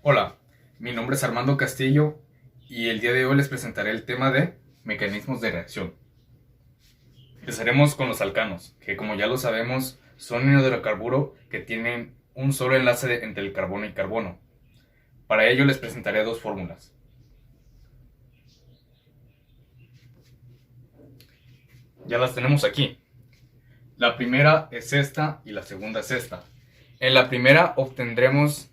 Hola, mi nombre es Armando Castillo y el día de hoy les presentaré el tema de mecanismos de reacción. Empezaremos con los alcanos, que como ya lo sabemos son un hidrocarburo que tienen un solo enlace entre el carbono y carbono. Para ello les presentaré dos fórmulas. Ya las tenemos aquí. La primera es esta y la segunda es esta. En la primera obtendremos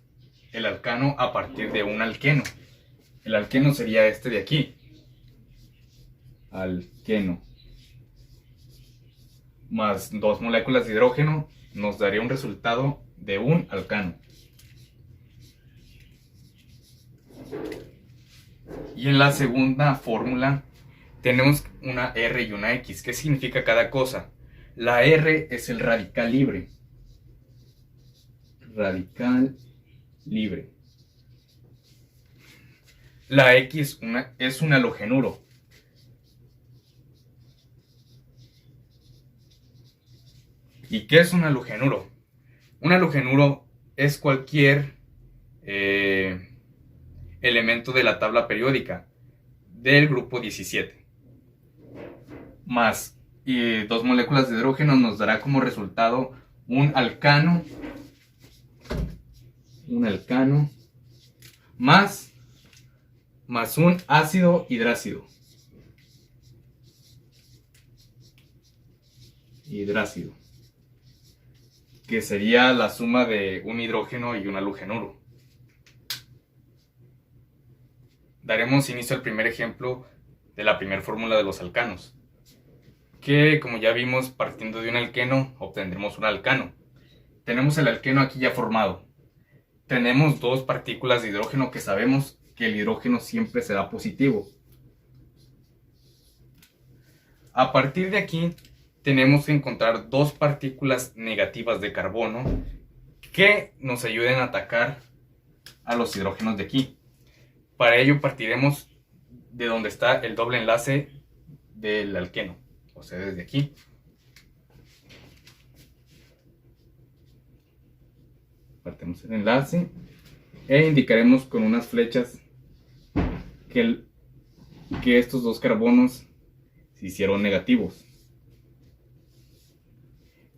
el alcano a partir de un alqueno. El alqueno sería este de aquí. Alqueno. Más dos moléculas de hidrógeno nos daría un resultado de un alcano. Y en la segunda fórmula tenemos una R y una X. ¿Qué significa cada cosa? La R es el radical libre. Radical libre. La X es un halogenuro. ¿Y qué es un halogenuro? Un halogenuro es cualquier elemento de la tabla periódica del grupo 17. Más dos moléculas de hidrógeno nos dará como resultado un alcano más un ácido hidrácido. Que sería la suma de un hidrógeno y un halogenuro. Daremos inicio al primer ejemplo de la primera fórmula de los alcanos, que como ya vimos, partiendo de un alqueno obtendremos un alcano. Tenemos el alqueno aquí ya formado. Tenemos dos partículas de hidrógeno que sabemos que el hidrógeno siempre será positivo. A partir de aquí tenemos que encontrar dos partículas negativas de carbono que nos ayuden a atacar a los hidrógenos de aquí. Para ello partiremos de donde está el doble enlace del alqueno, o sea, desde aquí. Partimos el enlace e indicaremos con unas flechas que estos dos carbonos se hicieron negativos.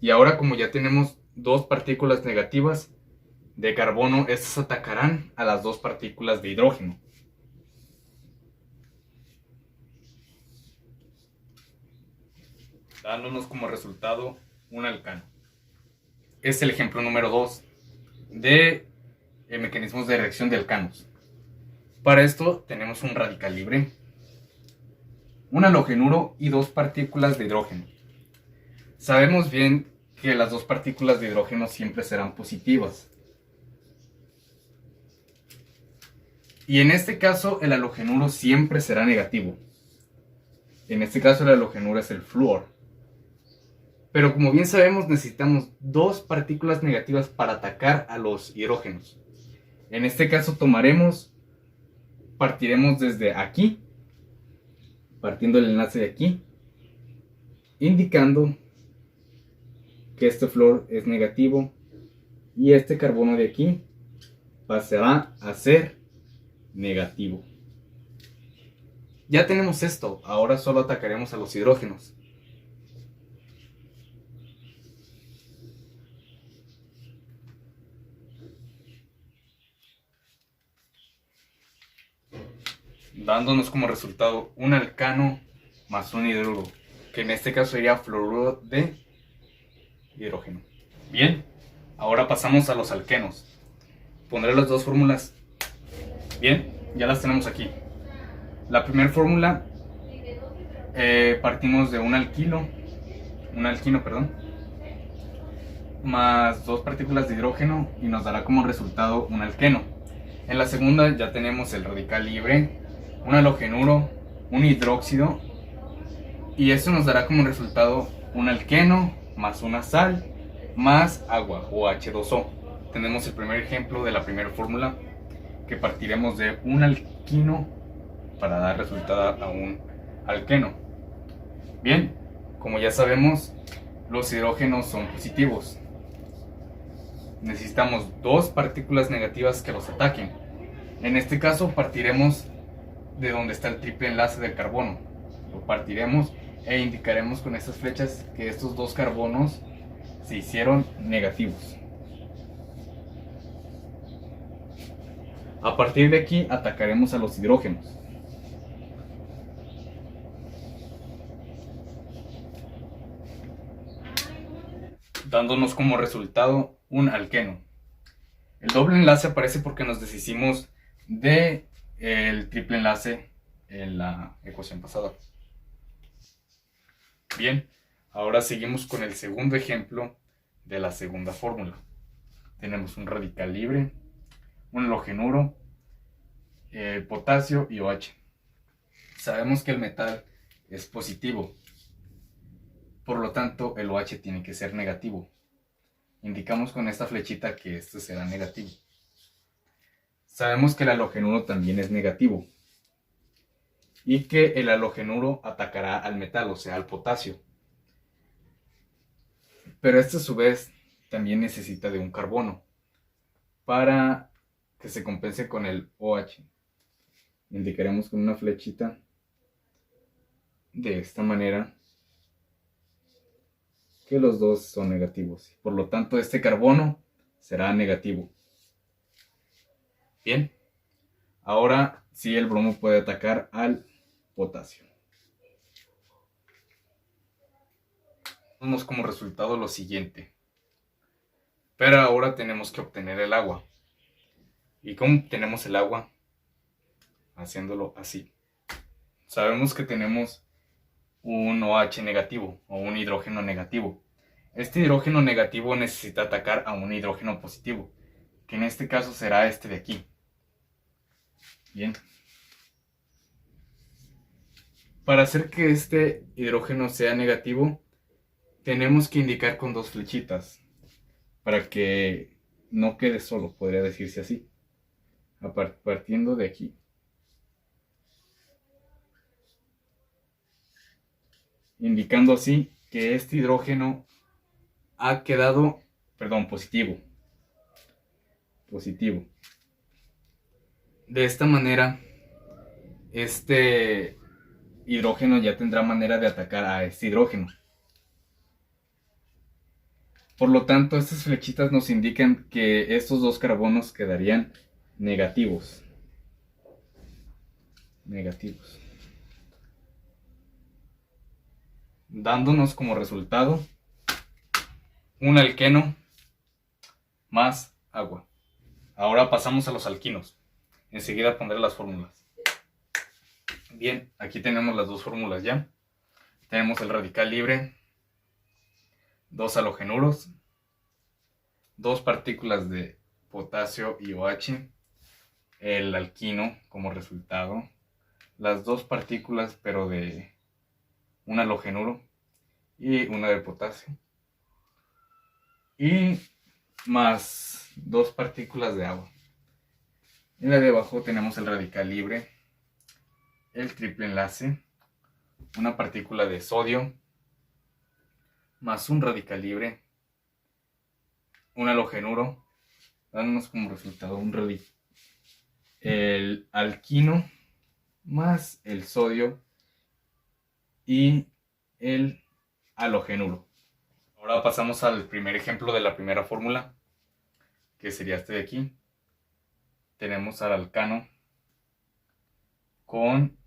Y ahora, como ya tenemos dos partículas negativas de carbono, estas atacarán a las dos partículas de hidrógeno. Dándonos como resultado un alcano. Es el ejemplo número 2 de mecanismos de reacción de alcanos. Para esto tenemos un radical libre, un halogenuro y dos partículas de hidrógeno. Sabemos bien que las dos partículas de hidrógeno siempre serán positivas. Y en este caso el halogenuro siempre será negativo. En este caso el halogenuro es el flúor. Pero como bien sabemos, necesitamos dos partículas negativas para atacar a los hidrógenos. En este caso partiremos desde aquí, partiendo el enlace de aquí, indicando que este flúor es negativo y este carbono de aquí pasará a ser negativo. Ya tenemos esto, ahora solo atacaremos a los hidrógenos. Dándonos como resultado un alcano más un hidruro, que en este caso sería fluoruro de hidrógeno. Bien, ahora pasamos a los alquenos. Pondré las dos fórmulas. Bien, ya las tenemos aquí. La primera fórmula, partimos de un alquino, más dos partículas de hidrógeno y nos dará como resultado un alqueno. En la segunda ya tenemos el radical libre, un halogenuro, un hidróxido, y esto nos dará como resultado un alqueno más una sal más agua o H2O. Tenemos el primer ejemplo de la primera fórmula, que partiremos de un alquino para dar resultado a un alqueno. Bien, como ya sabemos, los hidrógenos son positivos. Necesitamos dos partículas negativas que los ataquen. En este caso partiremos de donde está el triple enlace del carbono. Lo partiremos e indicaremos con estas flechas que estos dos carbonos se hicieron negativos. A partir de aquí atacaremos a los hidrógenos. Dándonos como resultado un alqueno. El doble enlace aparece porque nos deshicimos de el triple enlace en la ecuación pasada. Bien, ahora seguimos con el segundo ejemplo de la segunda fórmula. Tenemos un radical libre, un halogenuro, potasio y OH. Sabemos que el metal es positivo, por lo tanto el OH tiene que ser negativo. Indicamos con esta flechita que este será negativo. Sabemos que el halogenuro también es negativo y que el halogenuro atacará al metal, o sea, al potasio. Pero este a su vez también necesita de un carbono para que se compense con el OH. Indicaremos con una flechita de esta manera que los dos son negativos. Por lo tanto, este carbono será negativo. Bien, ahora sí el bromo puede atacar al potasio. Tenemos como resultado lo siguiente. Pero ahora tenemos que obtener el agua. ¿Y cómo obtenemos el agua? Haciéndolo así. Sabemos que tenemos un OH negativo o un hidrógeno negativo. Este hidrógeno negativo necesita atacar a un hidrógeno positivo, que en este caso será este de aquí. Bien. Para hacer que este hidrógeno sea negativo, tenemos que indicar con dos flechitas, para que no quede solo, podría decirse así, partiendo de aquí. Indicando así que este hidrógeno ha quedado, positivo. Positivo. De esta manera, este hidrógeno ya tendrá manera de atacar a este hidrógeno. Por lo tanto, estas flechitas nos indican que estos dos carbonos quedarían negativos. Negativos. Dándonos como resultado un alqueno más agua. Ahora pasamos a los alquinos. Enseguida pondré las fórmulas. Bien, aquí tenemos las dos fórmulas ya. Tenemos el radical libre, dos halogenuros, dos partículas de potasio y OH, el alquino como resultado, las dos partículas pero de un halogenuro y una de potasio, y más dos partículas de agua. En la de abajo tenemos el radical libre, el triple enlace, una partícula de sodio, más un radical libre, un halogenuro, dándonos como resultado el alquino más el sodio y el halogenuro. Ahora pasamos al primer ejemplo de la primera fórmula, que sería este de aquí. Tenemos al alcano con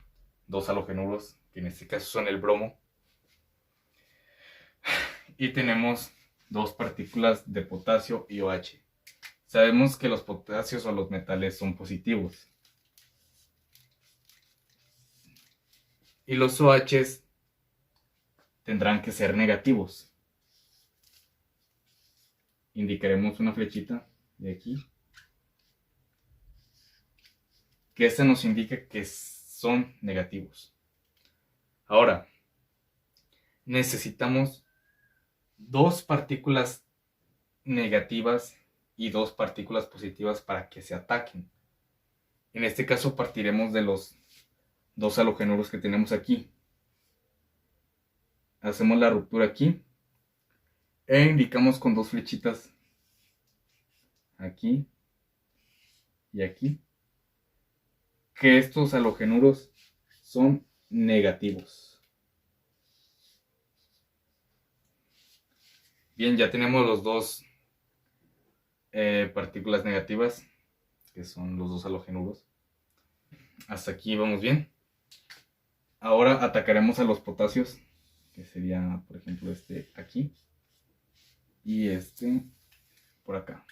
dos halogenuros, que en este caso son el bromo, y tenemos dos partículas de potasio y OH. Sabemos que los potasios o los metales son positivos y los OHs tendrán que ser negativos. Indicaremos una flechita de aquí, que esta nos indica que son negativos. Ahora, necesitamos dos partículas negativas y dos partículas positivas para que se ataquen. En este caso partiremos de los dos halogenuros que tenemos aquí. Hacemos la ruptura aquí e indicamos con dos flechitas aquí y aquí que estos halogenuros son negativos. Bien, ya tenemos los dos partículas negativas, que son los dos halogenuros. Hasta aquí vamos bien. Ahora atacaremos a los potasios, que sería, por ejemplo, este aquí y este por acá.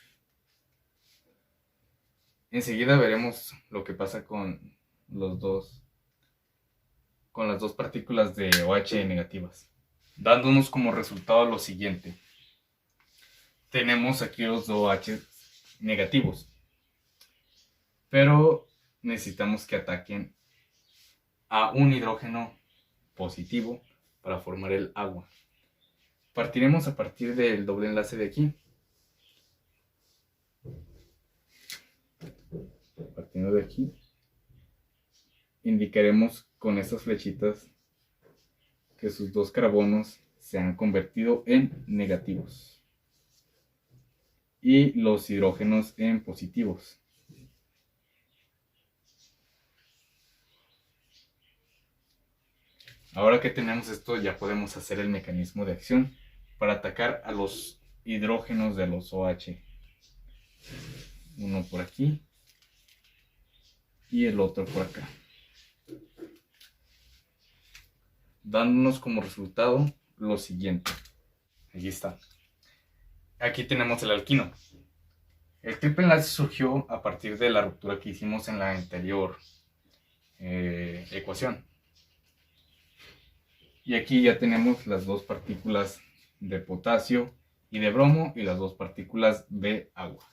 Enseguida veremos lo que pasa con las dos partículas de OH negativas, dándonos como resultado lo siguiente. Tenemos aquí los dos OH negativos, pero necesitamos que ataquen a un hidrógeno positivo para formar el agua. Partiremos a partir del doble enlace de aquí. Partiendo de aquí, indicaremos con estas flechitas que sus dos carbonos se han convertido en negativos y los hidrógenos en positivos. Ahora que tenemos esto, ya podemos hacer el mecanismo de acción para atacar a los hidrógenos de los OH. Uno por aquí y el otro por acá, dándonos como resultado lo siguiente. Aquí está. Aquí tenemos el alquino. El triple enlace surgió a partir de la ruptura que hicimos en la anterior ecuación. Y aquí ya tenemos las dos partículas de potasio y de bromo y las dos partículas de agua.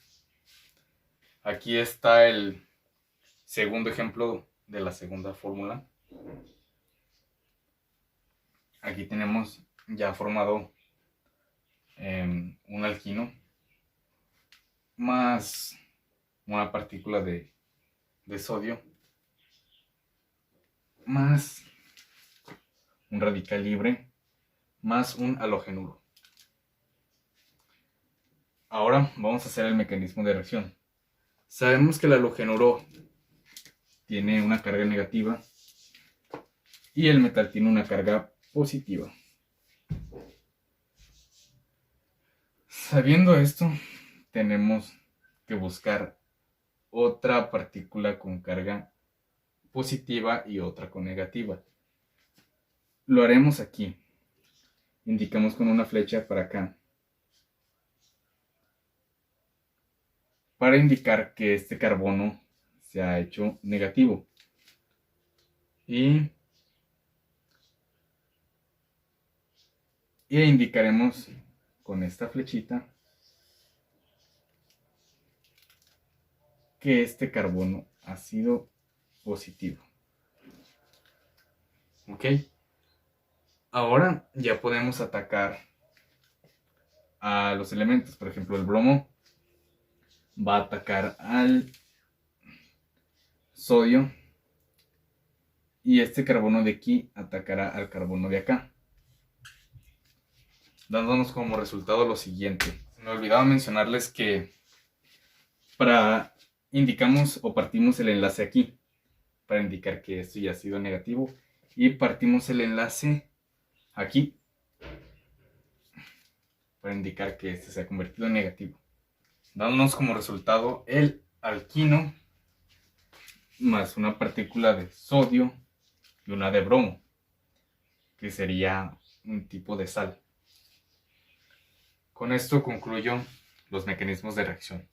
Aquí está el segundo ejemplo de la segunda fórmula. Aquí tenemos ya formado un alquino más una partícula de sodio más un radical libre más un halogenuro. Ahora vamos a hacer el mecanismo de reacción. Sabemos que el halogenuro tiene una carga negativa y el metal tiene una carga positiva. Sabiendo esto, tenemos que buscar otra partícula con carga positiva y otra con negativa. Lo haremos aquí. Indicamos con una flecha para acá, para indicar que este carbono se ha hecho negativo. Y indicaremos con esta flechita que este carbono ha sido positivo. ¿Ok? Ahora ya podemos atacar a los elementos. Por ejemplo, el bromo va a atacar al sodio y este carbono de aquí atacará al carbono de acá, dándonos como resultado lo siguiente. Me olvidaba mencionarles que indicamos o partimos el enlace aquí para indicar que esto ya ha sido negativo y partimos el enlace aquí para indicar que este se ha convertido en negativo, dándonos como resultado el alquino más una partícula de sodio y una de bromo, que sería un tipo de sal. Con esto concluyo los mecanismos de reacción.